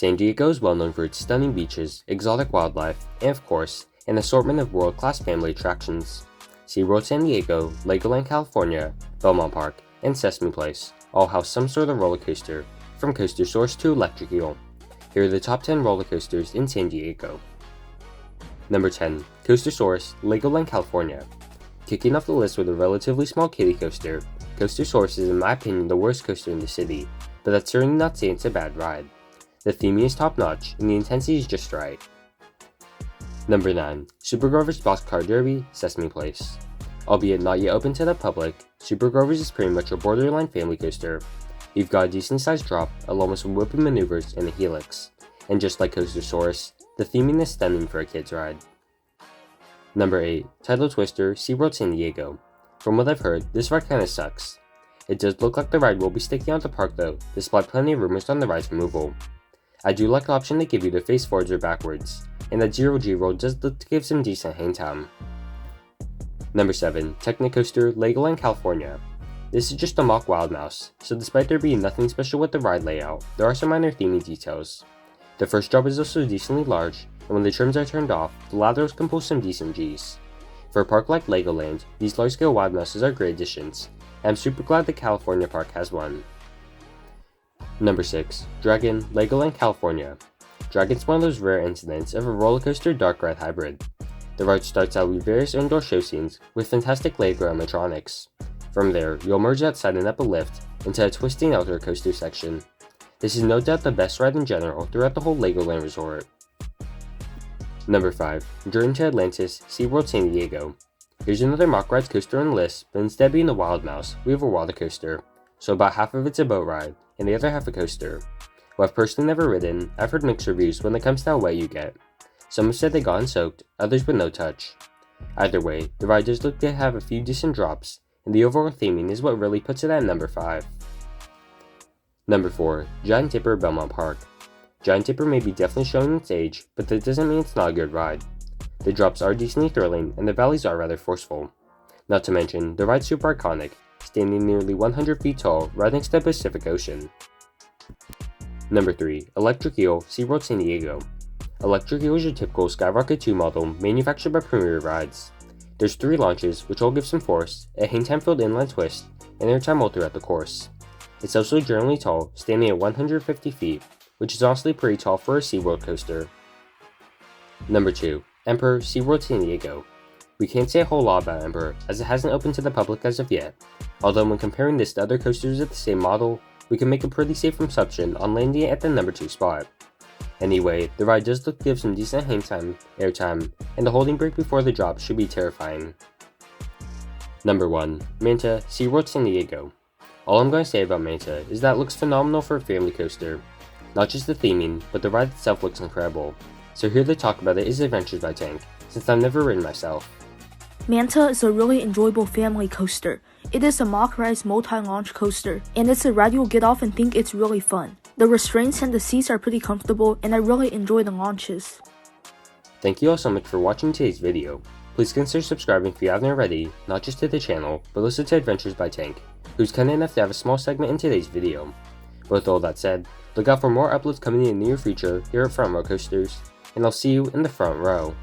San Diego is well known for its stunning beaches, exotic wildlife, and of course, an assortment of world-class family attractions. SeaWorld San Diego, LegoLand California, Belmont Park, and Sesame Place all house some sort of roller coaster, from Coastersarus to Electric Ele. Here are the top 10 roller coasters in San Diego. Number 10. Coastersarus, LegoLand California. Kicking off the list with a relatively small kiddie coaster, Coastersarus is in my opinion the worst coaster in the city, but that's certainly not saying it's a bad ride. The theming is top notch and the intensity is just right. Number 9. Super Grover's Boxcar Derby, Sesame Place. Albeit not yet open to the public, Super Grover's is pretty much a borderline family coaster. You've got a decent sized drop, along with some whipping maneuvers and a helix. And just like Coastersarus, the theming is stunning for a kid's ride. Number 8. Tidal Twister, SeaWorld San Diego. From what I've heard, this ride kinda sucks. It does look like the ride will be sticking out the park though, despite plenty of rumors on the ride's removal. I do like the option they give you to face forwards or backwards, and that 0G roll does look to give some decent hang time. Number 7. Technic Coaster, LegoLand California. This is just a mock Wild Mouse, so despite there being nothing special with the ride layout, there are some minor theming details. The first drop is also decently large, and when the trims are turned off, the laterals can pull some decent Gs. For a park like LegoLand, these large-scale Wild Mouses are great additions, and I'm super glad the California park has one. Number 6. Dragon, LegoLand California. Dragon's one of those rare incidents of a roller coaster dark ride hybrid. The ride starts out with various indoor show scenes with fantastic Lego animatronics. From there, you'll merge outside and up a lift into a twisting outdoor coaster section. This is no doubt the best ride in general throughout the whole LegoLand resort. Number 5. Journey to Atlantis, SeaWorld San Diego. Here's another mock rides coaster on the list, but instead of being a Wild Mouse, we have a water coaster. So about half of it's a boat ride, and the other half a coaster. While I've personally never ridden, I've heard mixed reviews when it comes to how wet you get. Some have said they got soaked, others with no touch. Either way, the ride does look to have a few decent drops, and the overall theming is what really puts it at number 5. Number 4. Giant Tipper, Belmont Park. Giant Tipper may be definitely showing its age, but that doesn't mean it's not a good ride. The drops are decently thrilling, and the valleys are rather forceful. Not to mention, the ride's super iconic, standing nearly 100 feet tall right next to the Pacific Ocean. Number 3. Electric Ele, SeaWorld San Diego. Electric Ele is your typical Skyrocket 2 model manufactured by Premier Rides. There's 3 launches, which all give some force, a hangtime-filled inline twist, and airtime all throughout the course. It's also generally tall, standing at 150 feet, which is honestly pretty tall for a SeaWorld coaster. Number 2. Emperor, SeaWorld San Diego. We can't say a whole lot about Emperor, as it hasn't opened to the public as of yet, although when comparing this to other coasters of the same model, we can make a pretty safe assumption on landing it at the number 2 spot. Anyway, the ride does look to give some decent hang time, airtime, and the holding break before the drop should be terrifying. Number 1. Manta, SeaWorld San Diego. All I'm going to say about Manta is that it looks phenomenal for a family coaster. Not just the theming, but the ride itself looks incredible. So here to talk about it is Adventures by Tank, since I've never ridden myself. Manta is a really enjoyable family coaster. It is a mock-rise multi-launch coaster, and it's a ride you'll get off and think it's really fun. The restraints and the seats are pretty comfortable, and I really enjoy the launches. Thank you all so much for watching today's video. Please consider subscribing if you haven't already, not just to the channel, but also to Adventures by Tank, who's kind enough to have a small segment in today's video. But with all that said, look out for more uploads coming in the near future here at Front Row Coasters, and I'll see you in the front row.